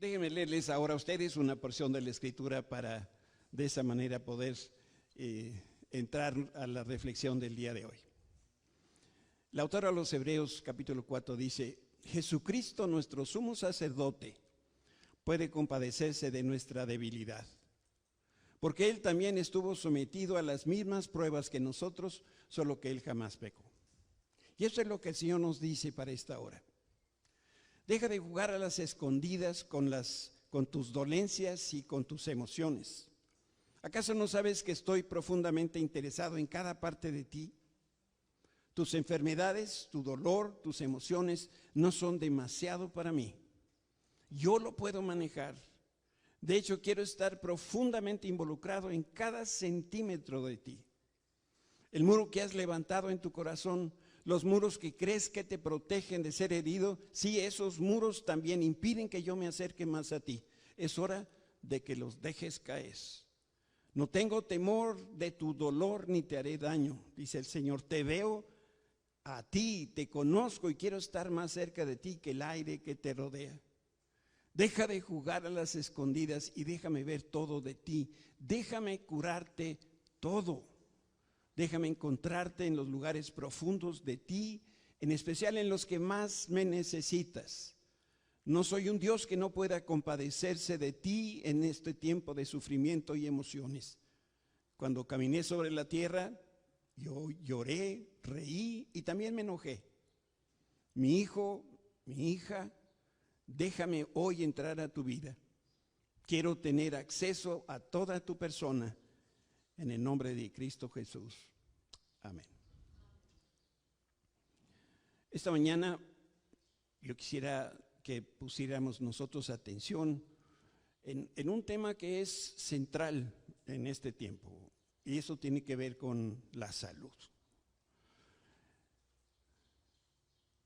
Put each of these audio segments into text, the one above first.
Déjenme leerles ahora a ustedes una porción de la Escritura para de esa manera poder entrar a la reflexión del día de hoy. El autor a los Hebreos capítulo 4 dice: Jesucristo, nuestro sumo sacerdote, puede compadecerse de nuestra debilidad, porque Él también estuvo sometido a las mismas pruebas que nosotros, solo que Él jamás pecó. Y eso es lo que el Señor nos dice para esta hora. Deja de jugar a las escondidas con tus dolencias y con tus emociones. ¿Acaso no sabes que estoy profundamente interesado en cada parte de ti? Tus enfermedades, tu dolor, tus emociones no son demasiado para mí. Yo lo puedo manejar. De hecho, quiero estar profundamente involucrado en cada centímetro de ti. El muro que has levantado en tu corazón, los muros que crees que te protegen de ser herido, sí, esos muros también impiden que yo me acerque más a ti. Es hora de que los dejes caer. No tengo temor de tu dolor ni te haré daño, dice el Señor. Te veo a ti, te conozco y quiero estar más cerca de ti que el aire que te rodea. Deja de jugar a las escondidas y déjame ver todo de ti. Déjame curarte todo. Déjame encontrarte en los lugares profundos de ti, en especial en los que más me necesitas. No soy un Dios que no pueda compadecerse de ti en este tiempo de sufrimiento y emociones. Cuando caminé sobre la tierra, yo lloré, reí y también me enojé. Mi hijo, mi hija, déjame hoy entrar a tu vida. Quiero tener acceso a toda tu persona. En el nombre de Cristo Jesús. Amén. Esta mañana yo quisiera que pusiéramos nosotros atención en un tema que es central en este tiempo, y eso tiene que ver con la salud.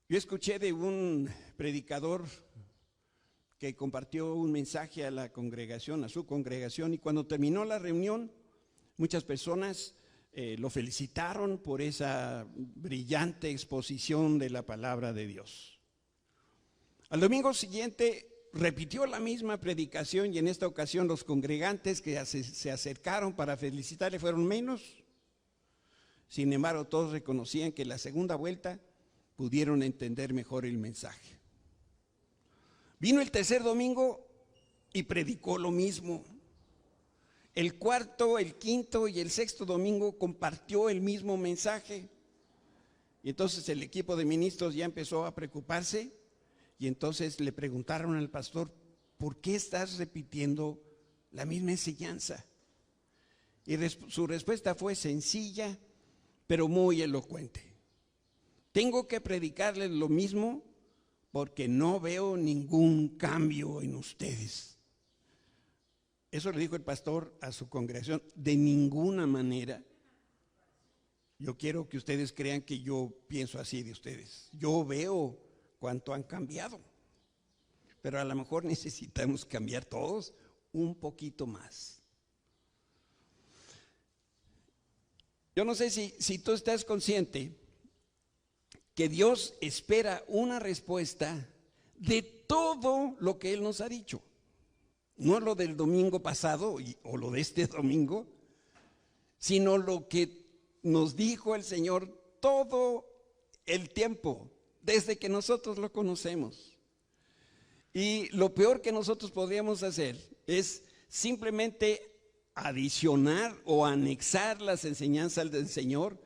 Yo escuché de un predicador que compartió un mensaje a la congregación, a su congregación, y cuando terminó la reunión, muchas personas lo felicitaron por esa brillante exposición de la palabra de Dios. Al domingo siguiente repitió la misma predicación y en esta ocasión los congregantes que se acercaron para felicitarle fueron menos. Sin embargo, todos reconocían que la segunda vuelta pudieron entender mejor el mensaje. Vino el tercer domingo y predicó lo mismo. El cuarto, el quinto y el sexto domingo compartió el mismo mensaje. Y entonces el equipo de ministros ya empezó a preocuparse y entonces le preguntaron al pastor: ¿por qué estás repitiendo la misma enseñanza? Y su respuesta fue sencilla, pero muy elocuente. Tengo que predicarles lo mismo porque no veo ningún cambio en ustedes. Eso le dijo el pastor a su congregación. De ninguna manera yo quiero que ustedes crean que yo pienso así de ustedes. Yo veo cuánto han cambiado, pero a lo mejor necesitamos cambiar todos un poquito más. Yo no sé si tú estás consciente que Dios espera una respuesta de todo lo que Él nos ha dicho. No lo del domingo pasado o lo de este domingo, sino lo que nos dijo el Señor todo el tiempo, desde que nosotros lo conocemos. Y lo peor que nosotros podríamos hacer es simplemente adicionar o anexar las enseñanzas del Señor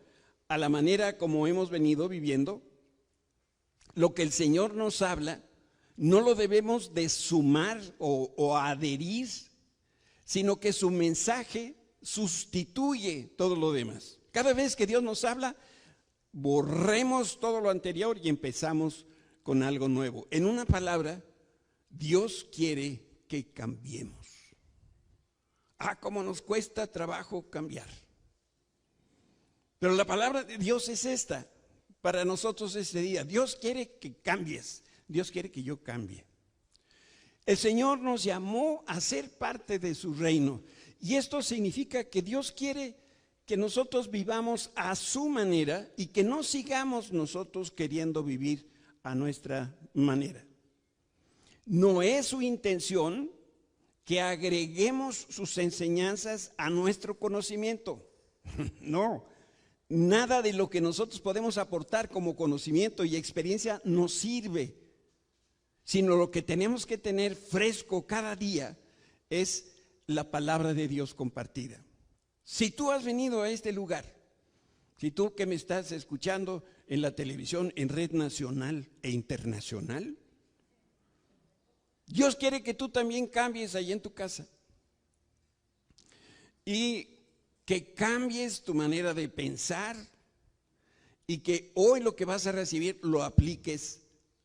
a la manera como hemos venido viviendo. Lo que el Señor nos habla no lo debemos de sumar o adherir, sino que su mensaje sustituye todo lo demás. Cada vez que Dios nos habla, borremos todo lo anterior y empezamos con algo nuevo. En una palabra, Dios quiere que cambiemos. Cómo nos cuesta trabajo cambiar. Pero la palabra de Dios es esta, para nosotros este día. Dios quiere que cambies. Dios quiere que yo cambie. El Señor nos llamó a ser parte de su reino. Y esto significa que Dios quiere que nosotros vivamos a su manera y que no sigamos nosotros queriendo vivir a nuestra manera. No es su intención que agreguemos sus enseñanzas a nuestro conocimiento. No, nada de lo que nosotros podemos aportar como conocimiento y experiencia nos sirve, sino lo que tenemos que tener fresco cada día es la palabra de Dios compartida. Si tú has venido a este lugar, si tú que me estás escuchando en la televisión, en red nacional e internacional, Dios quiere que tú también cambies ahí en tu casa y que cambies tu manera de pensar y que hoy lo que vas a recibir lo apliques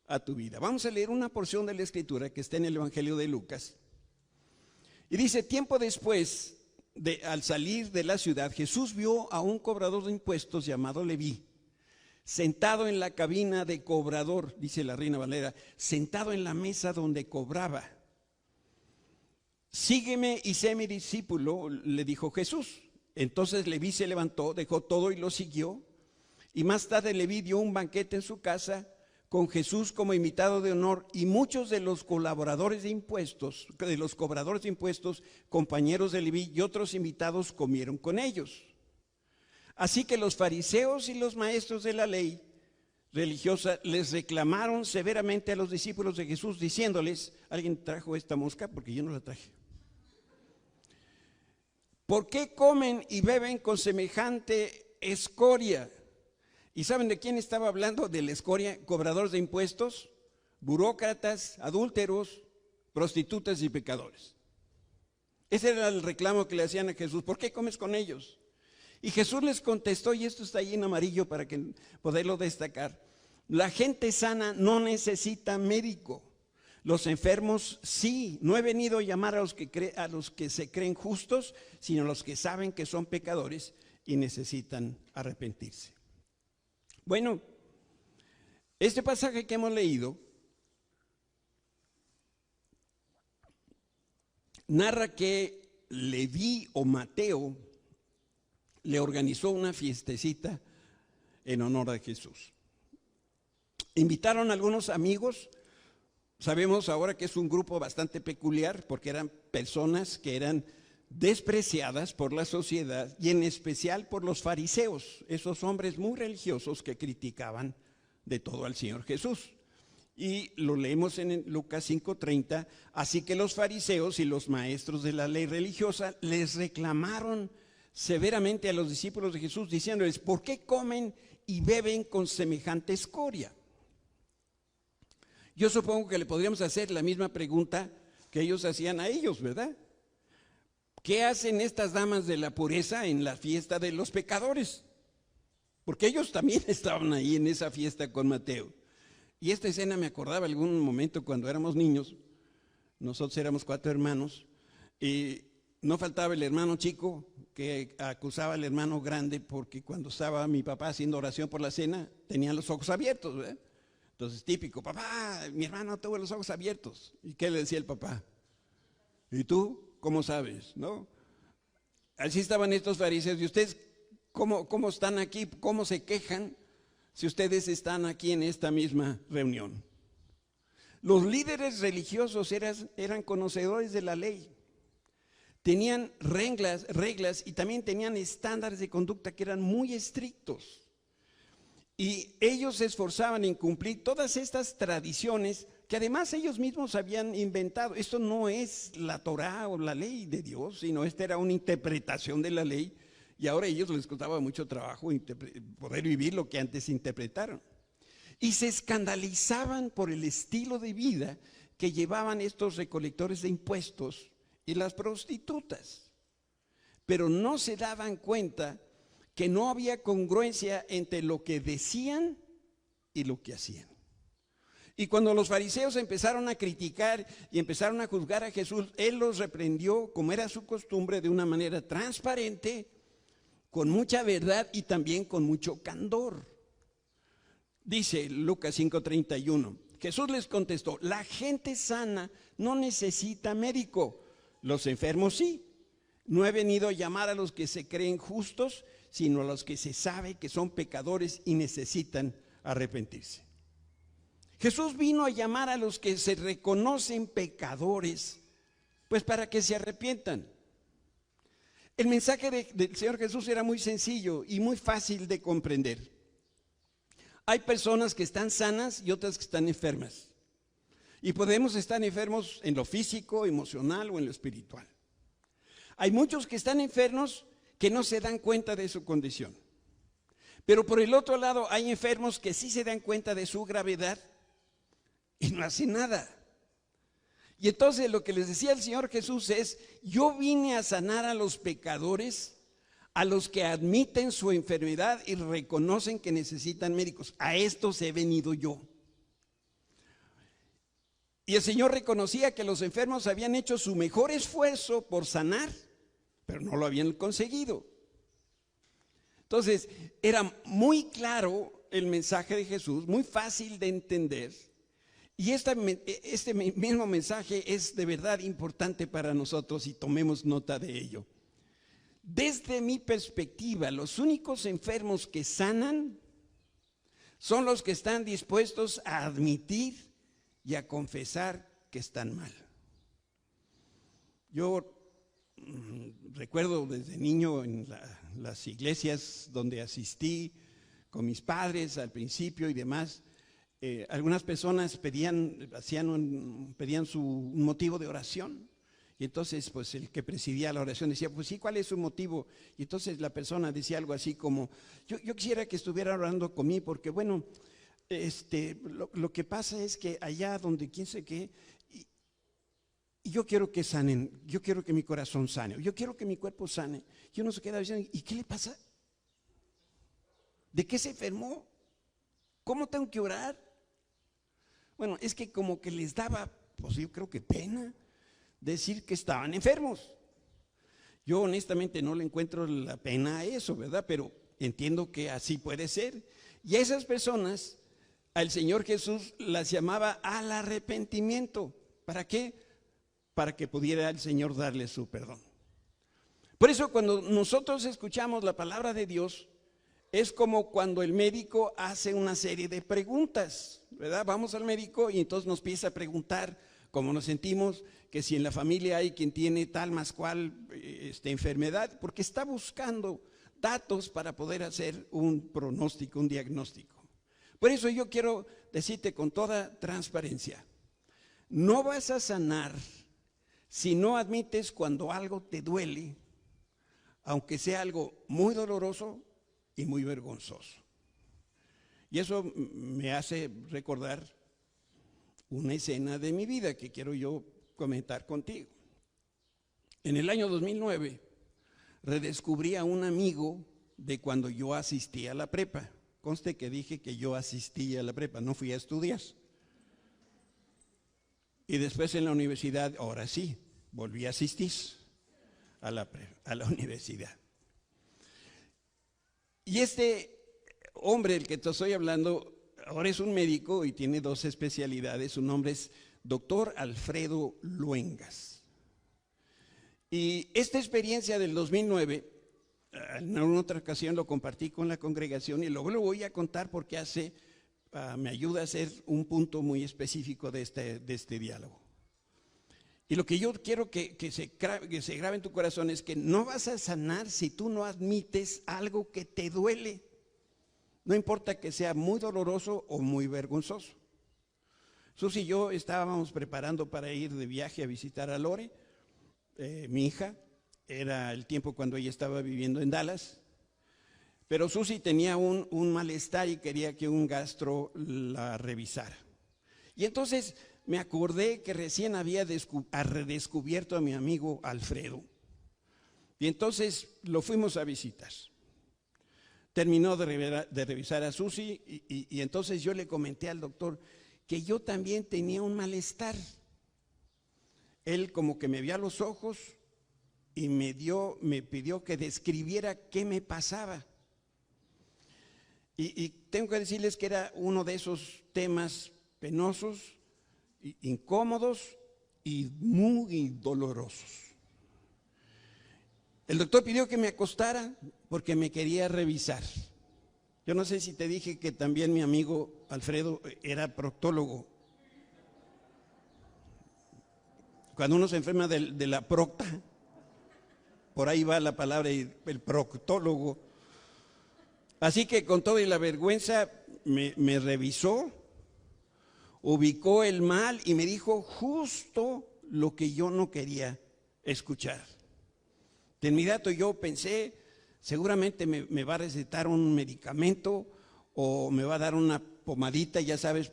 a tu vida. Vamos a leer una porción de la Escritura que está en el Evangelio de Lucas. Y dice, tiempo después, al salir de la ciudad, Jesús vio a un cobrador de impuestos llamado Leví, sentado en la cabina de cobrador, dice la Reina Valera, sentado en la mesa donde cobraba. Sígueme y sé mi discípulo, le dijo Jesús. Entonces Leví se levantó, dejó todo y lo siguió. Y más tarde Leví dio un banquete en su casa con Jesús como invitado de honor, y muchos de los colaboradores de impuestos, de los cobradores de impuestos, compañeros de Leví y otros invitados comieron con ellos. Así que los fariseos y los maestros de la ley religiosa les reclamaron severamente a los discípulos de Jesús, diciéndoles, ¿alguien trajo esta mosca? Porque yo no la traje. ¿Por qué comen y beben con semejante escoria? ¿Y saben de quién estaba hablando de la escoria? Cobradores de impuestos, burócratas, adúlteros, prostitutas y pecadores. Ese era el reclamo que le hacían a Jesús. ¿Por qué comes con ellos? Y Jesús les contestó, y esto está ahí en amarillo para que poderlo destacar: la gente sana no necesita médico, los enfermos sí. No he venido a llamar a los que se creen justos, sino a los que saben que son pecadores y necesitan arrepentirse. Bueno, este pasaje que hemos leído narra que Leví o Mateo le organizó una fiestecita en honor a Jesús. Invitaron a algunos amigos. Sabemos ahora que es un grupo bastante peculiar porque eran personas que eran despreciadas por la sociedad y en especial por los fariseos, esos hombres muy religiosos que criticaban de todo al Señor Jesús. Y lo leemos en Lucas 5:30, así que los fariseos y los maestros de la ley religiosa les reclamaron severamente a los discípulos de Jesús, diciéndoles, ¿por qué comen y beben con semejante escoria? Yo supongo que le podríamos hacer la misma pregunta que ellos hacían a ellos, ¿verdad? ¿Qué hacen estas damas de la pureza en la fiesta de los pecadores? Porque ellos también estaban ahí en esa fiesta con Mateo. Y esta escena me acordaba algún momento cuando éramos niños. Nosotros éramos 4 hermanos y no faltaba el hermano chico que acusaba al hermano grande porque cuando estaba mi papá haciendo oración por la cena tenía los ojos abiertos, ¿verdad? Entonces típico, papá, mi hermano tuvo los ojos abiertos. ¿Y qué le decía el papá? ¿Y tú? ¿Cómo sabes? ¿No? Así estaban estos fariseos. ¿Y ustedes cómo están aquí? ¿Cómo se quejan si ustedes están aquí en esta misma reunión? Los líderes religiosos eran conocedores de la ley. Tenían reglas y también tenían estándares de conducta que eran muy estrictos. Y ellos se esforzaban en cumplir todas estas tradiciones que además ellos mismos habían inventado. Esto no es la Torá o la ley de Dios, sino esta era una interpretación de la ley, y ahora a ellos les costaba mucho trabajo poder vivir lo que antes interpretaron. Y se escandalizaban por el estilo de vida que llevaban estos recolectores de impuestos y las prostitutas. Pero no se daban cuenta que no había congruencia entre lo que decían y lo que hacían. Y cuando los fariseos empezaron a criticar y empezaron a juzgar a Jesús, Él los reprendió, como era su costumbre, de una manera transparente, con mucha verdad y también con mucho candor. Dice Lucas 5:31, Jesús les contestó, la gente sana no necesita médico, los enfermos sí. No he venido a llamar a los que se creen justos, sino a los que se sabe que son pecadores y necesitan arrepentirse. Jesús vino a llamar a los que se reconocen pecadores, pues para que se arrepientan. El mensaje del Señor Jesús era muy sencillo y muy fácil de comprender. Hay personas que están sanas y otras que están enfermas. Y podemos estar enfermos en lo físico, emocional o en lo espiritual. Hay muchos que están enfermos que no se dan cuenta de su condición. Pero por el otro lado hay enfermos que sí se dan cuenta de su gravedad y no hacen nada. Y entonces lo que les decía el Señor Jesús es: yo vine a sanar a los pecadores, a los que admiten su enfermedad y reconocen que necesitan médicos. A estos he venido yo. Y el Señor reconocía que los enfermos habían hecho su mejor esfuerzo por sanar, pero no lo habían conseguido. Entonces, era muy claro el mensaje de Jesús, muy fácil de entender. Y este mismo mensaje es de verdad importante para nosotros y tomemos nota de ello. Desde mi perspectiva, los únicos enfermos que sanan son los que están dispuestos a admitir y a confesar que están mal. Yo recuerdo desde niño en las iglesias donde asistí con mis padres al principio y demás, algunas personas pedían un motivo de oración. Y entonces pues el que presidía la oración decía: pues sí, ¿cuál es su motivo? Y entonces la persona decía algo así como: yo quisiera que estuviera orando conmigo porque bueno, lo que pasa es que allá donde quién sé qué, y yo quiero que sanen, yo quiero que mi corazón sane, yo quiero que mi cuerpo sane. Y uno se queda diciendo: ¿y qué le pasa? ¿De qué se enfermó? ¿Cómo tengo que orar? Bueno, es que como que les daba, pues yo creo que pena decir que estaban enfermos. Yo honestamente no le encuentro la pena a eso, ¿verdad? Pero entiendo que así puede ser. Y a esas personas, al Señor Jesús las llamaba al arrepentimiento. ¿Para qué? Para que pudiera el Señor darles su perdón. Por eso cuando nosotros escuchamos la palabra de Dios, es como cuando el médico hace una serie de preguntas, ¿verdad? Vamos al médico y entonces nos empieza a preguntar cómo nos sentimos, que si en la familia hay quien tiene tal más cual enfermedad, porque está buscando datos para poder hacer un pronóstico, un diagnóstico. Por eso yo quiero decirte con toda transparencia: no vas a sanar si no admites cuando algo te duele, aunque sea algo muy doloroso y muy vergonzoso. Y eso me hace recordar una escena de mi vida que quiero yo comentar contigo. En el año 2009 redescubrí a un amigo de cuando yo asistí a la prepa. Conste que dije que yo asistí a la prepa, no fui a estudiar. Y después en la universidad, ahora sí, volví a asistir a la universidad. Y este hombre del que te estoy hablando ahora es un médico y tiene 2 especialidades. Su nombre es Dr. Alfredo Luengas. Y esta experiencia del 2009, en una otra ocasión lo compartí con la congregación y luego lo voy a contar porque me ayuda a hacer un punto muy específico de este diálogo. Y lo que yo quiero que se grabe en tu corazón es que no vas a sanar si tú no admites algo que te duele. No importa que sea muy doloroso o muy vergonzoso. Susi y yo estábamos preparando para ir de viaje a visitar a Lore, mi hija. Era el tiempo cuando ella estaba viviendo en Dallas. Pero Susi tenía un malestar y quería que un gastro la revisara. Y entonces me acordé que recién había redescubierto a mi amigo Alfredo. Y entonces lo fuimos a visitar. Terminó de revisar a Susi y entonces yo le comenté al doctor que yo también tenía un malestar. Él como que me vio a los ojos y me pidió que describiera qué me pasaba. Y tengo que decirles que era uno de esos temas penosos, incómodos y muy dolorosos. El doctor pidió que me acostara porque me quería revisar. Yo no sé si te dije que también mi amigo Alfredo era proctólogo. Cuando uno se enferma de la procta, por ahí va la palabra, el proctólogo. Así que con toda la vergüenza me revisó, ubicó el mal y me dijo justo lo que yo no quería escuchar. De inmediato yo pensé, seguramente me va a recetar un medicamento o me va a dar una pomadita, ya sabes,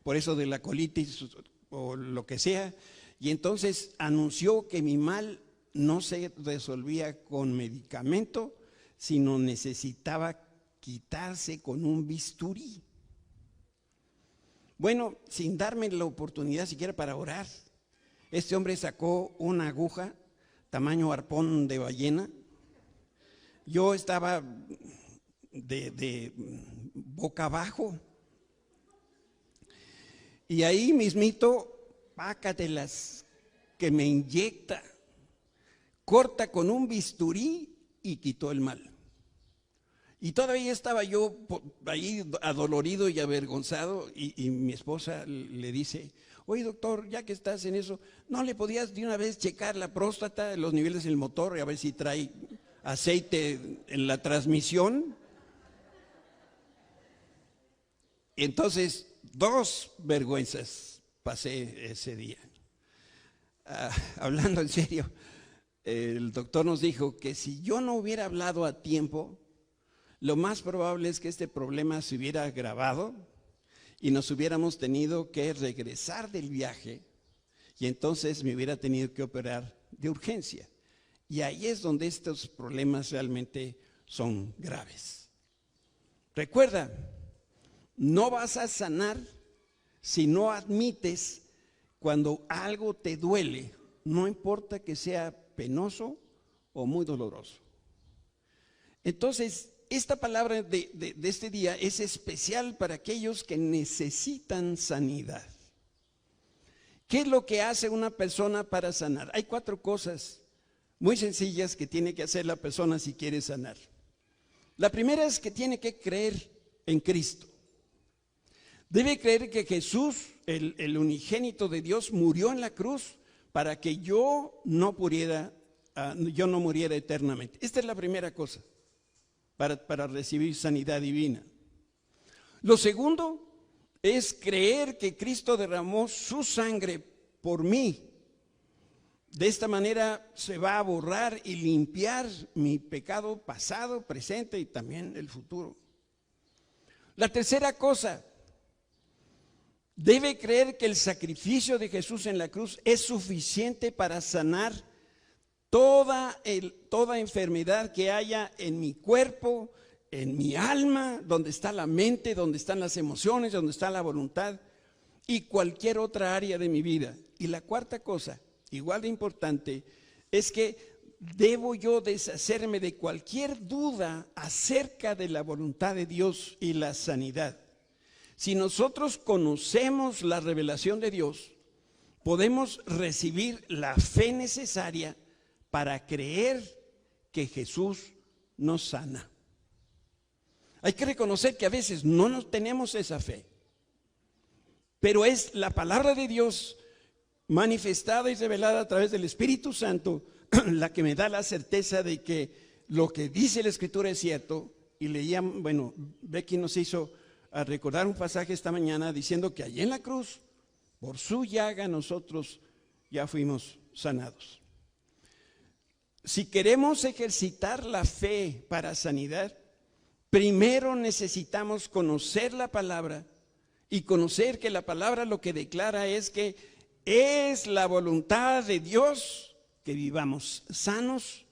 por eso de la colitis o lo que sea. Y entonces anunció que mi mal no se resolvía con medicamento, sino necesitaba quitarse con un bisturí. Bueno, sin darme la oportunidad siquiera para orar, este hombre sacó una aguja tamaño arpón de ballena. Yo estaba de boca abajo y ahí mismito, pácatelas, que me inyecta, corta con un bisturí y quitó el mal. Y todavía estaba yo ahí adolorido y avergonzado y mi esposa le dice, oye doctor, ya que estás en eso, ¿no le podías de una vez checar la próstata, los niveles del motor y a ver si trae aceite en la transmisión? Entonces, 2 vergüenzas pasé ese día. Hablando en serio, el doctor nos dijo que si yo no hubiera hablado a tiempo, lo más probable es que este problema se hubiera agravado y nos hubiéramos tenido que regresar del viaje y entonces me hubiera tenido que operar de urgencia. Y ahí es donde estos problemas realmente son graves. Recuerda, no vas a sanar si no admites cuando algo te duele, no importa que sea penoso o muy doloroso. Entonces, esta palabra de este día es especial para aquellos que necesitan sanidad. ¿Qué es lo que hace una persona para sanar? Hay 4 cosas muy sencillas que tiene que hacer la persona si quiere sanar. La primera es que tiene que creer en Cristo. Debe creer que Jesús, el unigénito de Dios, murió en la cruz para que yo no muriera eternamente. Esta es la primera cosa para recibir sanidad divina. Lo segundo es creer que Cristo derramó su sangre por mí. De esta manera se va a borrar y limpiar mi pecado pasado, presente y también el futuro. La tercera cosa, debe creer que el sacrificio de Jesús en la cruz es suficiente para sanar toda enfermedad que haya en mi cuerpo, en mi alma, donde está la mente, donde están las emociones, donde está la voluntad y cualquier otra área de mi vida. Y la cuarta cosa, igual de importante, es que debo yo deshacerme de cualquier duda acerca de la voluntad de Dios y la sanidad. Si nosotros conocemos la revelación de Dios, podemos recibir la fe necesaria para creer que Jesús nos sana. Hay que reconocer que a veces no tenemos esa fe, pero es la palabra de Dios manifestada y revelada a través del Espíritu Santo la que me da la certeza de que lo que dice la Escritura es cierto. Y leíamos, bueno, Becky nos hizo a recordar un pasaje esta mañana diciendo que allí en la cruz, por su llaga, nosotros ya fuimos sanados. Si queremos ejercitar la fe para sanidad, primero necesitamos conocer la palabra y conocer que la palabra lo que declara es que es la voluntad de Dios que vivamos sanos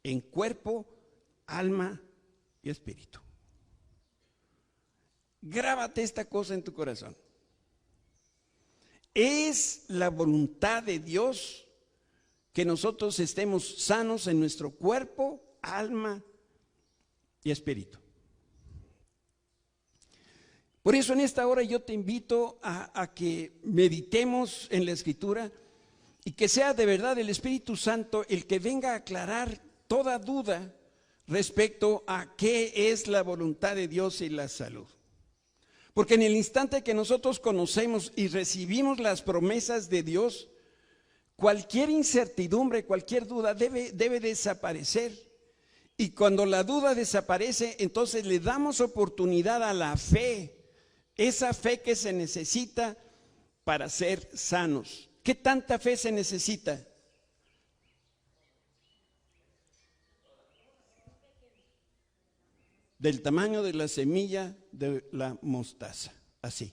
en cuerpo, alma y espíritu. Grábate esta cosa en tu corazón. Es la voluntad de Dios que nosotros estemos sanos en nuestro cuerpo, alma y espíritu. Por eso en esta hora yo te invito a que meditemos en la Escritura y que sea de verdad el Espíritu Santo el que venga a aclarar toda duda respecto a qué es la voluntad de Dios y la salud. Porque en el instante que nosotros conocemos y recibimos las promesas de Dios, cualquier incertidumbre, cualquier duda debe desaparecer. Y cuando la duda desaparece, entonces le damos oportunidad a la fe, esa fe que se necesita para ser sanos. ¿Qué tanta fe se necesita? Del tamaño de la semilla de la mostaza, así.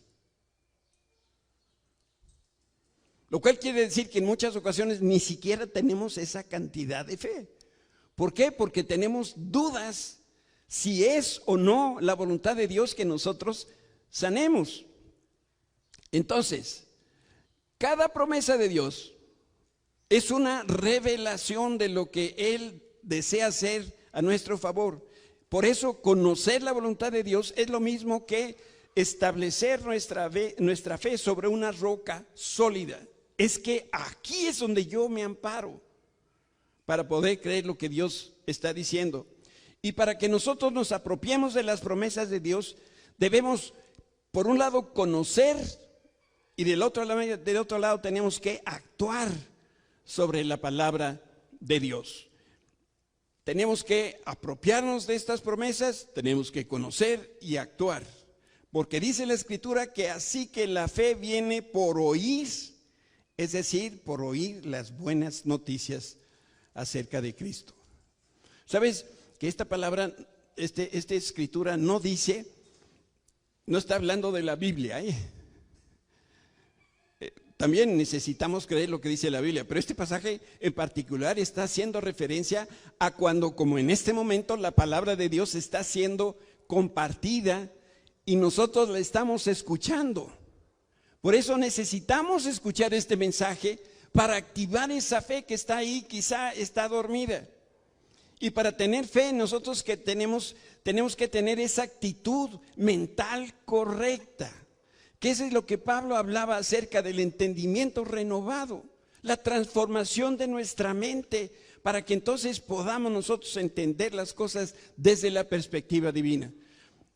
Lo cual quiere decir que en muchas ocasiones ni siquiera tenemos esa cantidad de fe. ¿Por qué? Porque tenemos dudas si es o no la voluntad de Dios que nosotros sanemos. Entonces, cada promesa de Dios es una revelación de lo que Él desea hacer a nuestro favor. Por eso, conocer la voluntad de Dios es lo mismo que establecer nuestra fe sobre una roca sólida. Es que aquí es donde yo me amparo para poder creer lo que Dios está diciendo. Y para que nosotros nos apropiemos de las promesas de Dios, debemos, por un lado, conocer, y del otro lado tenemos que actuar sobre la palabra de Dios. Tenemos que apropiarnos de estas promesas, tenemos que conocer y actuar. Porque dice la Escritura que así que la fe viene por oír, es decir, por oír las buenas noticias acerca de Cristo. ¿Sabes que esta palabra, esta Escritura no dice, no está hablando de la Biblia, También necesitamos creer lo que dice la Biblia, pero este pasaje en particular está haciendo referencia a cuando, como en este momento, la palabra de Dios está siendo compartida y nosotros la estamos escuchando. Por eso necesitamos escuchar este mensaje para activar esa fe que está ahí, quizá está dormida. Y para tener fe, nosotros tenemos que tener esa actitud mental correcta. Que eso es lo que Pablo hablaba acerca del entendimiento renovado, la transformación de nuestra mente, para que entonces podamos nosotros entender las cosas desde la perspectiva divina.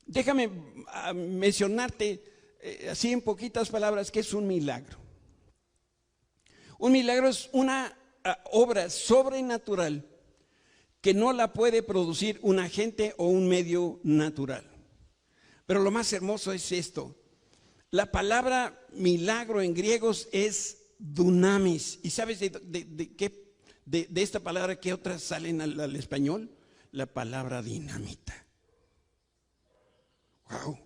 Déjame mencionarte así en poquitas palabras qué es un milagro. Un milagro es una obra sobrenatural que no la puede producir un agente o un medio natural. Pero lo más hermoso es esto. La palabra milagro en griegos es dunamis. ¿Y sabes de esta palabra qué otras salen al español? La palabra dinamita. Wow.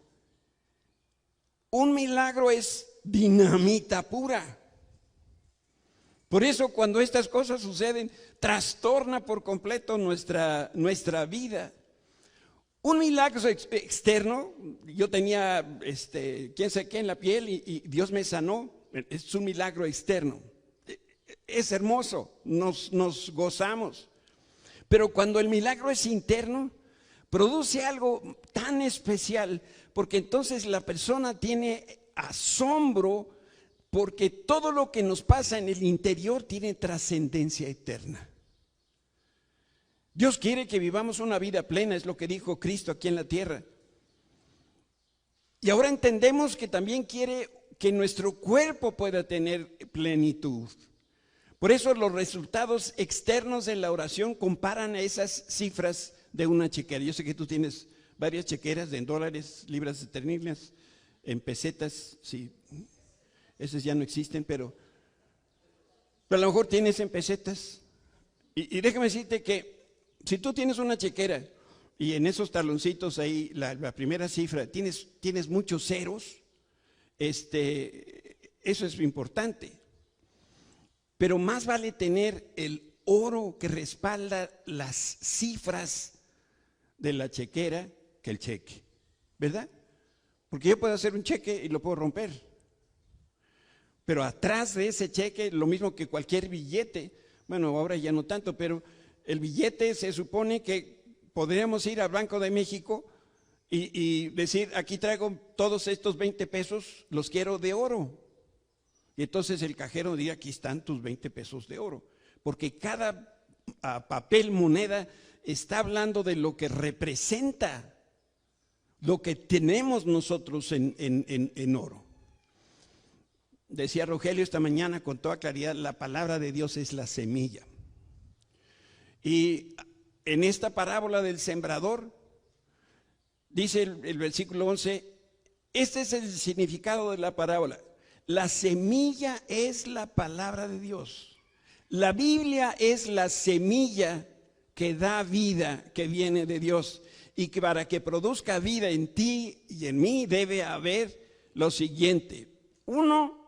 Un milagro es dinamita pura. Por eso cuando estas cosas suceden, trastorna por completo nuestra vida. Un milagro externo, yo tenía quién sabe qué en la piel y Dios me sanó, es un milagro externo. Es hermoso, nos gozamos. Pero cuando el milagro es interno, produce algo tan especial, porque entonces la persona tiene asombro, porque todo lo que nos pasa en el interior tiene trascendencia eterna. Dios quiere que vivamos una vida plena, es lo que dijo Cristo aquí en la tierra. Y ahora entendemos que también quiere que nuestro cuerpo pueda tener plenitud. Por eso los resultados externos de la oración comparan a esas cifras de una chequera. Yo sé que tú tienes varias chequeras en dólares, libras esterlinas, en pesetas, sí, esas ya no existen, pero a lo mejor tienes en pesetas. Y déjame decirte que si tú tienes una chequera y en esos taloncitos ahí, la primera cifra, tienes muchos ceros, eso es importante. Pero más vale tener el oro que respalda las cifras de la chequera que el cheque, ¿verdad? Porque yo puedo hacer un cheque y lo puedo romper. Pero atrás de ese cheque, lo mismo que cualquier billete, bueno, ahora ya no tanto, pero el billete se supone que podríamos ir al Banco de México y decir, aquí traigo todos estos 20 pesos, los quiero de oro. Y entonces el cajero diría, aquí están tus 20 pesos de oro. Porque cada papel, moneda, está hablando de lo que representa, lo que tenemos nosotros en oro. Decía Rogelio esta mañana con toda claridad, la palabra de Dios es la semilla. Y en esta parábola del sembrador, dice el versículo 11, este es el significado de la parábola. La semilla es la palabra de Dios. La Biblia es la semilla que da vida, que viene de Dios. Y que para que produzca vida en ti y en mí debe haber lo siguiente. Uno,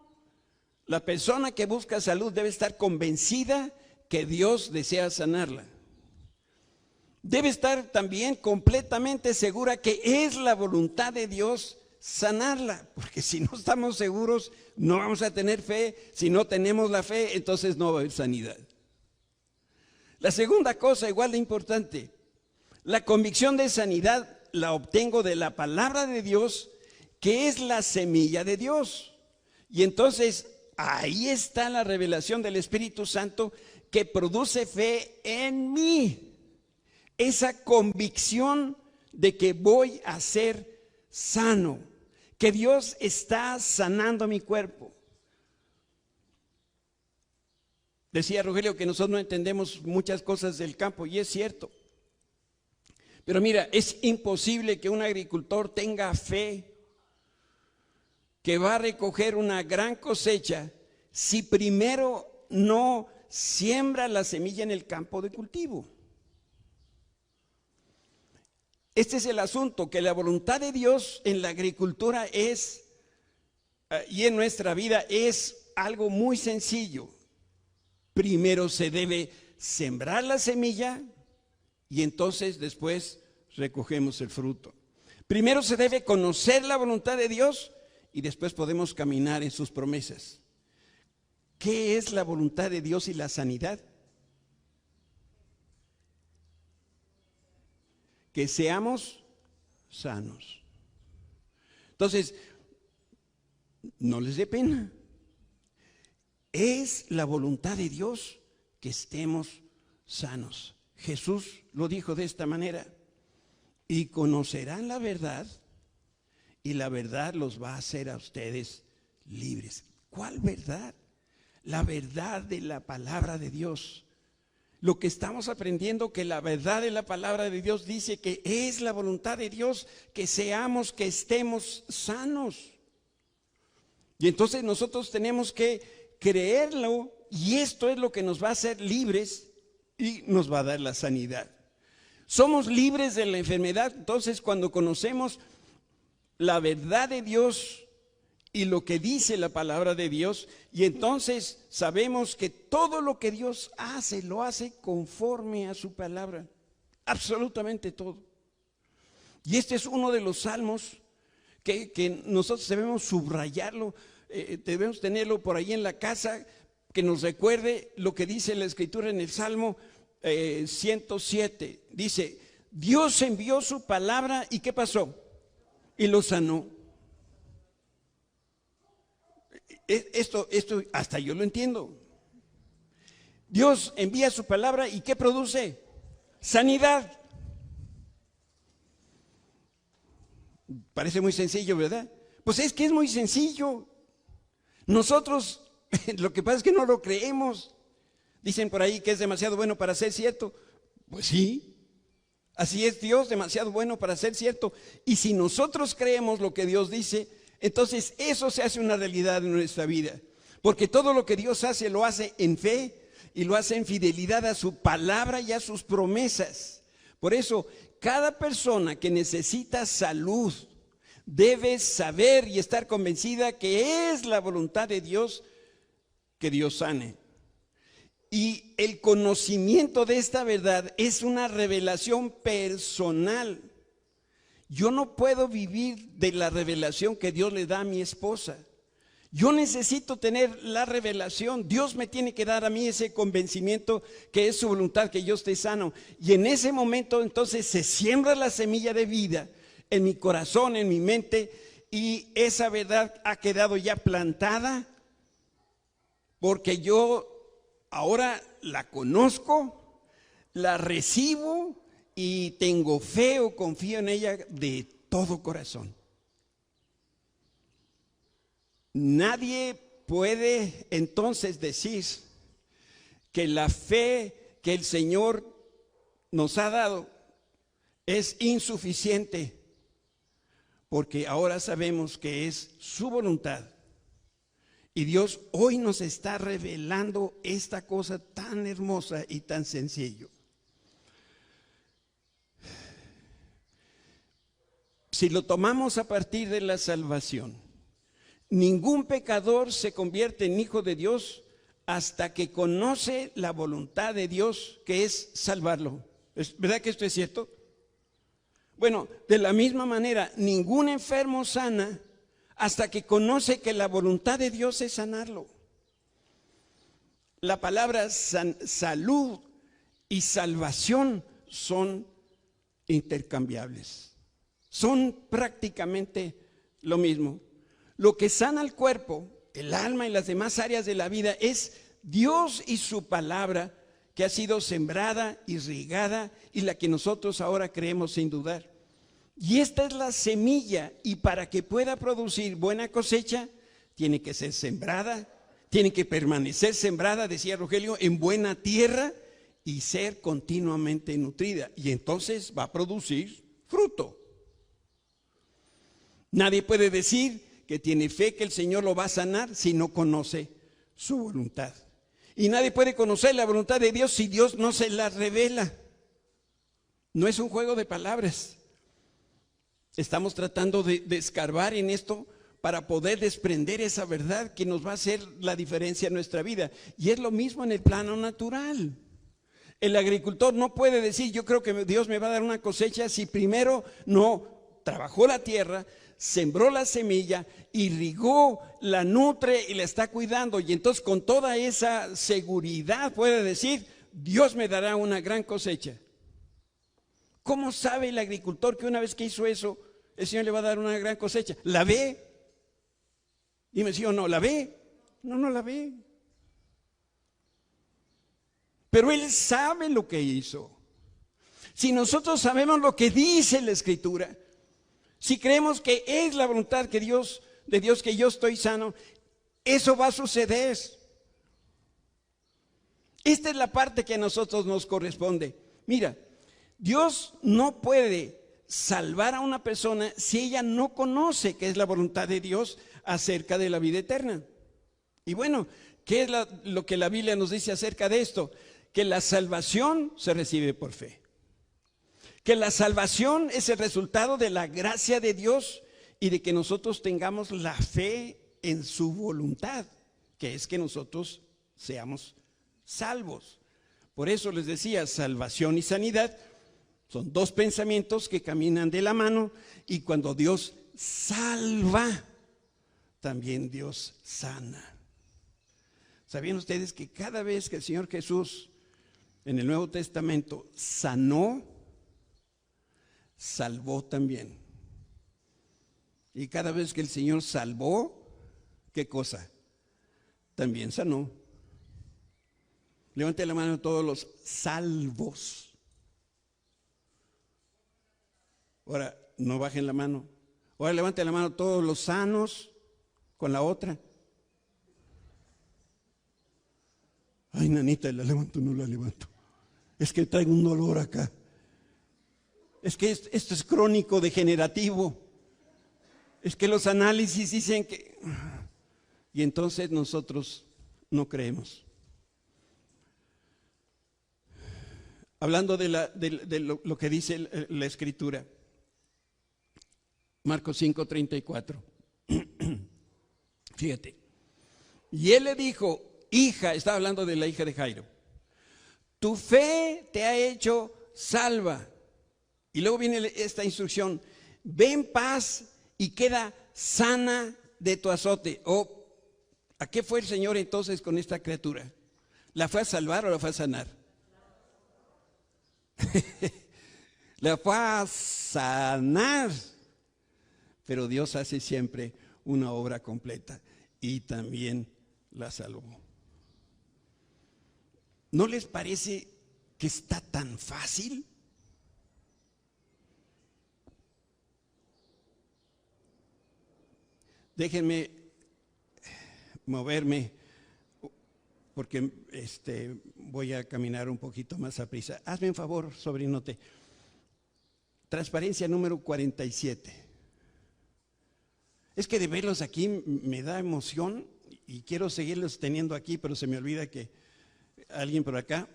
la persona que busca salud debe estar convencida que Dios desea sanarla. Debe estar también completamente segura que es la voluntad de Dios sanarla, porque si no estamos seguros no vamos a tener fe. Si no tenemos la fe, entonces no va a haber sanidad. La segunda cosa, igual de importante, la convicción de sanidad la obtengo de la palabra de Dios, que es la semilla de Dios. Y entonces ahí está la revelación del Espíritu Santo que produce fe en mí. Esa convicción de que voy a ser sano, que Dios está sanando mi cuerpo. Decía Rogelio que nosotros no entendemos muchas cosas del campo, y es cierto. Pero mira, es imposible que un agricultor tenga fe que va a recoger una gran cosecha si primero no siembra la semilla en el campo de cultivo. Este es el asunto, que la voluntad de Dios en la agricultura es, y en nuestra vida es algo muy sencillo. Primero se debe sembrar la semilla y entonces después recogemos el fruto. Primero se debe conocer la voluntad de Dios y después podemos caminar en sus promesas. ¿Qué es la voluntad de Dios y la sanidad? Que seamos sanos. Entonces, no les dé pena. Es la voluntad de Dios que estemos sanos. Jesús lo dijo de esta manera: y conocerán la verdad, y la verdad los va a hacer a ustedes libres. ¿Cuál verdad? La verdad de la palabra de Dios. Lo que estamos aprendiendo, que la verdad de la palabra de Dios dice que es la voluntad de Dios que seamos, que estemos sanos. Y entonces nosotros tenemos que creerlo, y esto es lo que nos va a hacer libres y nos va a dar la sanidad. Somos libres de la enfermedad, entonces cuando conocemos la verdad de Dios y lo que dice la palabra de Dios, y entonces sabemos que todo lo que Dios hace, lo hace conforme a su palabra, absolutamente todo. Y este es uno de los salmos que nosotros debemos subrayarlo, debemos tenerlo por ahí en la casa, que nos recuerde lo que dice la Escritura en el Salmo 107. Dice: Dios envió su palabra, ¿y qué pasó? Y lo sanó. Esto hasta yo lo entiendo. Dios envía su palabra, ¿y qué produce? Sanidad. Parece muy sencillo, ¿verdad? Pues es que es muy sencillo. Nosotros, lo que pasa es que no lo creemos. Dicen por ahí que es demasiado bueno para ser cierto. Pues sí, así es Dios, demasiado bueno para ser cierto. Y si nosotros creemos lo que Dios dice, entonces eso se hace una realidad en nuestra vida. Porque todo lo que Dios hace, lo hace en fe y lo hace en fidelidad a su palabra y a sus promesas. Por eso, cada persona que necesita salud debe saber y estar convencida que es la voluntad de Dios que Dios sane. Y el conocimiento de esta verdad es una revelación personal. Yo no puedo vivir de la revelación que Dios le da a mi esposa. Yo necesito tener la revelación. Dios me tiene que dar a mí ese convencimiento que es su voluntad, que yo esté sano. Y en ese momento entonces se siembra la semilla de vida en mi corazón, en mi mente, y esa verdad ha quedado ya plantada porque yo ahora la conozco, la recibo y tengo fe o confío en ella de todo corazón. Nadie puede entonces decir que la fe que el Señor nos ha dado es insuficiente, porque ahora sabemos que es su voluntad. Y Dios hoy nos está revelando esta cosa tan hermosa y tan sencilla. Si lo tomamos a partir de la salvación, ningún pecador se convierte en hijo de Dios hasta que conoce la voluntad de Dios, que es salvarlo. ¿Verdad que esto es cierto? Bueno, de la misma manera, ningún enfermo sana hasta que conoce que la voluntad de Dios es sanarlo. La palabra salud y salvación son intercambiables. Son prácticamente lo mismo. Lo que sana el cuerpo, el alma y las demás áreas de la vida es Dios y su palabra, que ha sido sembrada y regada y la que nosotros ahora creemos sin dudar. Y esta es la semilla, y para que pueda producir buena cosecha, tiene que ser sembrada, tiene que permanecer sembrada, decía Rogelio, en buena tierra y ser continuamente nutrida. Y entonces va a producir fruto. Nadie puede decir que tiene fe que el Señor lo va a sanar si no conoce su voluntad. Y nadie puede conocer la voluntad de Dios si Dios no se la revela. No es un juego de palabras. Estamos tratando de escarbar en esto para poder desprender esa verdad que nos va a hacer la diferencia en nuestra vida. Y es lo mismo en el plano natural. El agricultor no puede decir, yo creo que Dios me va a dar una cosecha si primero no trabajó la tierra, sembró la semilla, irrigó, la nutre y la está cuidando. Y entonces con toda esa seguridad puede decir, Dios me dará una gran cosecha. ¿Cómo sabe el agricultor que una vez que hizo eso, el Señor le va a dar una gran cosecha? ¿La ve? Dime sí o no, ¿la ve? No, no la ve. Pero Él sabe lo que hizo. Si nosotros sabemos lo que dice la Escritura, si creemos que es la voluntad de Dios que yo estoy sano, eso va a suceder. Esta es la parte que a nosotros nos corresponde. Mira, Dios no puede salvar a una persona si ella no conoce qué es la voluntad de Dios acerca de la vida eterna. Y bueno, ¿qué es lo que la Biblia nos dice acerca de esto? Que la salvación se recibe por fe. Que la salvación es el resultado de la gracia de Dios y de que nosotros tengamos la fe en su voluntad, que es que nosotros seamos salvos. Por eso les decía, salvación y sanidad son dos pensamientos que caminan de la mano, y cuando Dios salva, también Dios sana. ¿Sabían ustedes que cada vez que el Señor Jesús en el Nuevo Testamento sanó, salvó también? Y cada vez que el Señor salvó, ¿qué cosa? También sanó. Levante la mano todos los salvos. Ahora, no bajen la mano. Ahora levante la mano todos los sanos con la otra. Ay, nanita, ¿la levanto o no la levanto? Es que traigo un dolor acá. Es que esto es crónico degenerativo. Es que los análisis dicen que... Y entonces nosotros no creemos. Hablando de lo que dice la Escritura. Marcos 5:34. Fíjate. Y él le dijo, hija, estaba hablando de la hija de Jairo, tu fe te ha hecho salva. Y luego viene esta instrucción, ve en paz y queda sana de tu azote. ¿A qué fue el Señor entonces con esta criatura? ¿La fue a salvar o la fue a sanar? La fue a sanar. Pero Dios hace siempre una obra completa y también la salvó. ¿No les parece que está tan fácil? Déjenme moverme porque voy a caminar un poquito más a prisa. Hazme un favor, sobrinote. Transparencia número 47. Es que de verlos aquí me da emoción y quiero seguirlos teniendo aquí, pero se me olvida que alguien por acá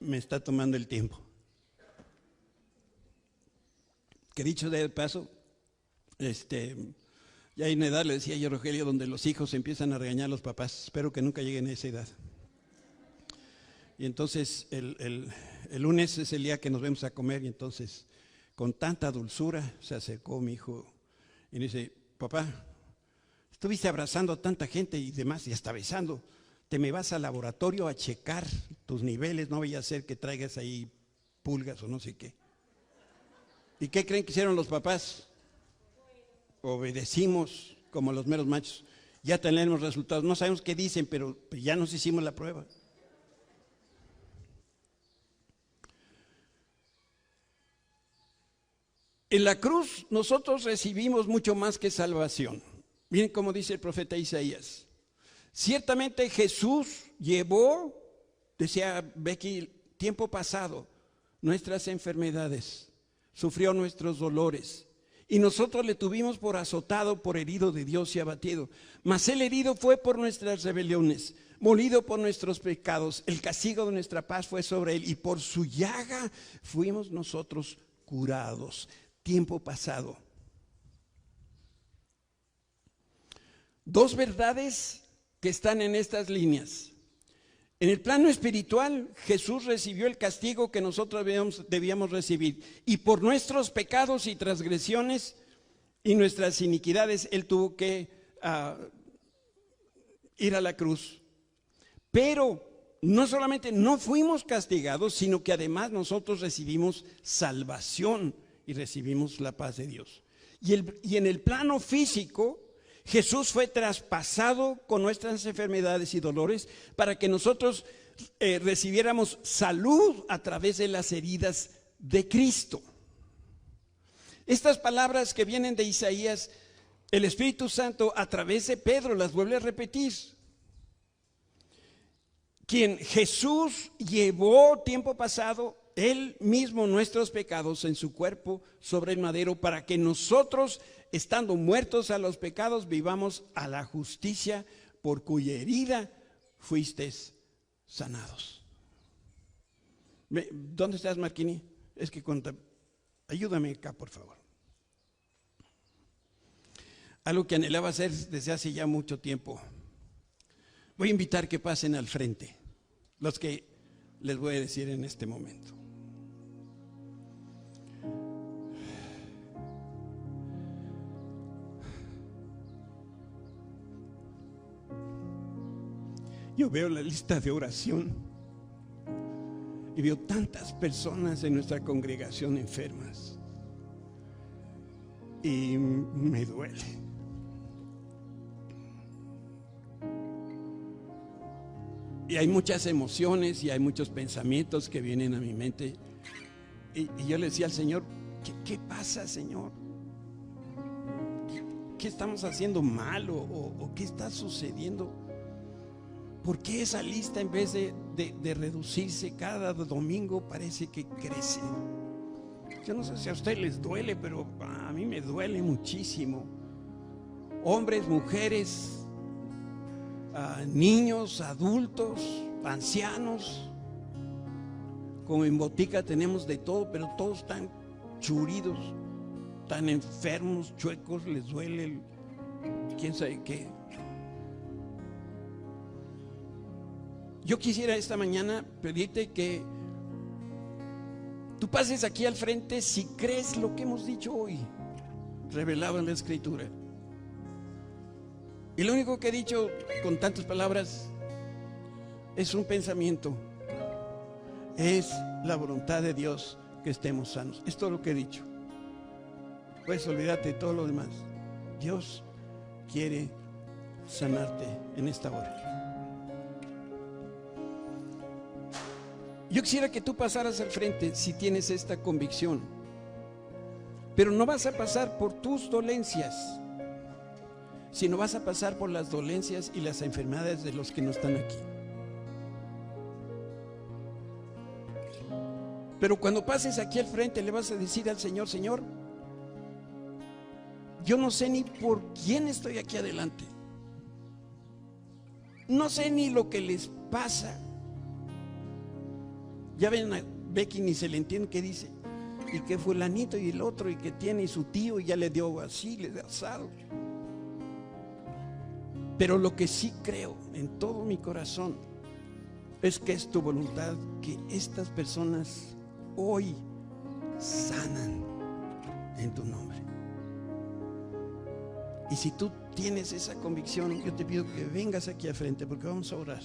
me está tomando el tiempo. Que dicho de paso, ya hay una edad, le decía yo a Rogelio, donde los hijos empiezan a regañar a los papás. Espero que nunca lleguen a esa edad. Y entonces el lunes es el día que nos vemos a comer y entonces con tanta dulzura se acercó mi hijo y me dice: papá, estuviste abrazando a tanta gente y demás y hasta besando. Te me vas al laboratorio a checar tus niveles, no vaya a ser que traigas ahí pulgas o no sé qué. ¿Y qué creen que hicieron los papás? Obedecimos como los meros machos. Ya tenemos resultados, no sabemos qué dicen, pero ya nos hicimos la prueba. En la cruz nosotros recibimos mucho más que salvación. Miren cómo dice el profeta Isaías. Ciertamente Jesús llevó, decía Becky, tiempo pasado, nuestras enfermedades, sufrió nuestros dolores. Y nosotros le tuvimos por azotado, por herido de Dios y abatido. Mas el herido fue por nuestras rebeliones, molido por nuestros pecados. El castigo de nuestra paz fue sobre él y por su llaga fuimos nosotros curados. Tiempo pasado. Dos verdades que están en estas líneas. En el plano espiritual, Jesús recibió el castigo que nosotros debíamos recibir. Y por nuestros pecados y transgresiones y nuestras iniquidades, Él tuvo que ir a la cruz. Pero no solamente no fuimos castigados, sino que además nosotros recibimos salvación y recibimos la paz de Dios. Y en el plano físico, Jesús fue traspasado con nuestras enfermedades y dolores para que nosotros recibiéramos salud a través de las heridas de Cristo. Estas palabras que vienen de Isaías, el Espíritu Santo a través de Pedro las vuelve a repetir. Quien Jesús llevó tiempo pasado, Él mismo nuestros pecados en su cuerpo sobre el madero para que nosotros, estando muertos a los pecados, vivamos a la justicia por cuya herida fuisteis sanados. ¿Dónde estás, Marquini? Es que ayúdame acá, por favor. Algo que anhelaba hacer desde hace ya mucho tiempo. Voy a invitar que pasen al frente, los que les voy a decir en este momento. Yo veo la lista de oración y veo tantas personas en nuestra congregación enfermas y me duele. Y hay muchas emociones y hay muchos pensamientos que vienen a mi mente y yo le decía al Señor: ¿qué pasa, Señor? ¿Qué estamos haciendo mal o qué está sucediendo? ¿Por qué esa lista, en vez de reducirse cada domingo, parece que crece? Yo no sé si a ustedes les duele, pero a mí me duele muchísimo. Hombres, mujeres, niños, adultos, ancianos. Como en Botica tenemos de todo, pero todos están churidos, tan enfermos, chuecos, les duele quién sabe qué. Yo quisiera esta mañana pedirte que tú pases aquí al frente si crees lo que hemos dicho hoy, revelado en la Escritura. Y lo único que he dicho con tantas palabras es un pensamiento. Es la voluntad de Dios que estemos sanos. Es todo lo que he dicho. Puedes olvidarte de todo lo demás. Dios quiere sanarte en esta hora. Yo quisiera que tú pasaras al frente si tienes esta convicción, pero no vas a pasar por tus dolencias, sino vas a pasar por las dolencias y las enfermedades de los que no están aquí. Pero cuando pases aquí al frente le vas a decir al Señor: Señor, yo no sé ni por quién estoy aquí adelante, no sé ni lo que les pasa. Ya ven a Becky, ni se le entiende qué dice, y que fulanito y el otro, y que tiene su tío y ya le dio así, le dio asado. Pero lo que sí creo en todo mi corazón es que es tu voluntad que estas personas hoy sanan en tu nombre. Y si tú tienes esa convicción, yo te pido que vengas aquí al frente, porque vamos a orar.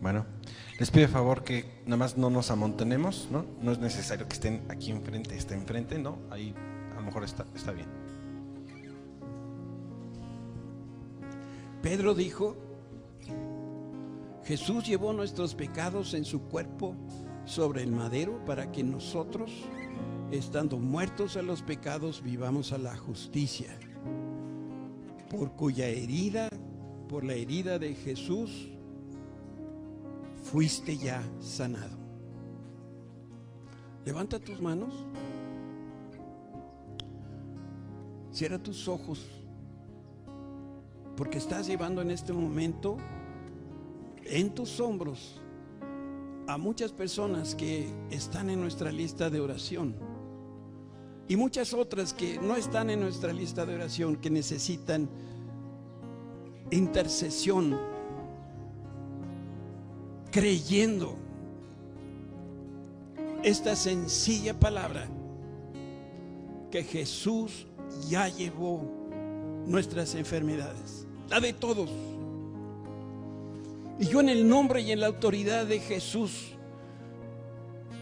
Bueno, les pido de favor que nada más no nos amontonemos, ¿no? No es necesario que estén aquí enfrente, esté enfrente, ¿no? Ahí a lo mejor está bien. Pedro dijo: Jesús llevó nuestros pecados en su cuerpo sobre el madero para que nosotros, estando muertos a los pecados, vivamos a la justicia, por cuya herida, por la herida de Jesús, fuiste ya sanado. Levanta tus manos, cierra tus ojos, porque estás llevando en este momento en tus hombros a muchas personas que están en nuestra lista de oración y muchas otras que no están en nuestra lista de oración, que necesitan intercesión, creyendo esta sencilla palabra, que Jesús ya llevó nuestras enfermedades, la de todos. Y yo, en el nombre y en la autoridad de Jesús,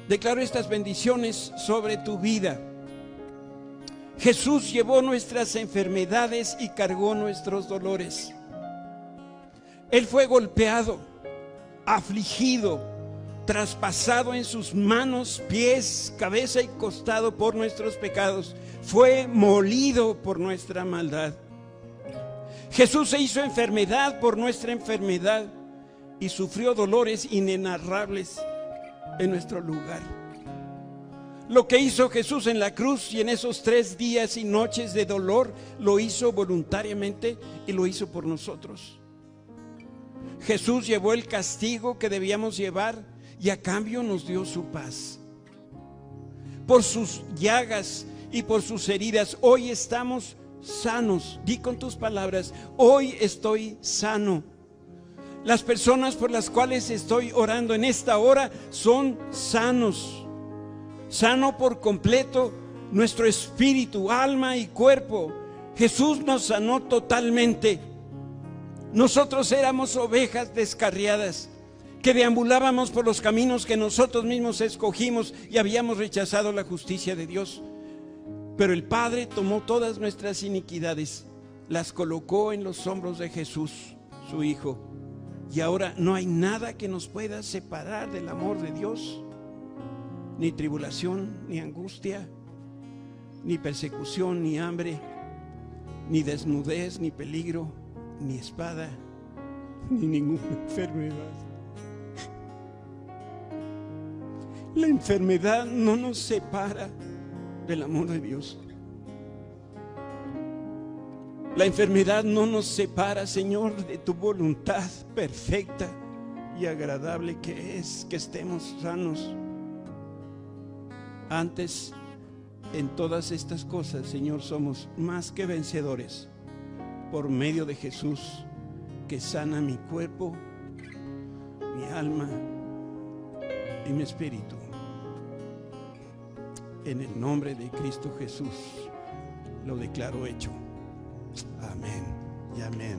declaro estas bendiciones sobre tu vida. Jesús llevó nuestras enfermedades y cargó nuestros dolores. Él fue golpeado, afligido, traspasado en sus manos, pies, cabeza y costado por nuestros pecados. Fue molido por nuestra maldad. Jesús se hizo enfermedad por nuestra enfermedad y sufrió dolores inenarrables en nuestro lugar. Lo que hizo Jesús en la cruz y en esos 3 días y noches de dolor, lo hizo voluntariamente y lo hizo por nosotros. Jesús llevó el castigo que debíamos llevar y a cambio nos dio su paz. Por sus llagas y por sus heridas hoy estamos sanos. Di con tus palabras: hoy estoy sano. Las personas por las cuales estoy orando en esta hora son sanos. Sano por completo nuestro espíritu, alma y cuerpo. Jesús nos sanó totalmente. Nosotros éramos ovejas descarriadas que deambulábamos por los caminos que nosotros mismos escogimos y habíamos rechazado la justicia de Dios. Pero el Padre tomó todas nuestras iniquidades, las colocó en los hombros de Jesús, su Hijo. Y ahora no hay nada que nos pueda separar del amor de Dios. Ni tribulación, ni angustia, ni persecución, ni hambre, ni desnudez, ni peligro, ni espada, ni ninguna enfermedad. La enfermedad no nos separa del amor de Dios. La enfermedad no nos separa, Señor, de tu voluntad perfecta y agradable, que es que estemos sanos. Antes, en todas estas cosas, Señor, somos más que vencedores por medio de Jesús, que sana mi cuerpo, mi alma y mi espíritu. En el nombre de Cristo Jesús lo declaro hecho. Amén y amén.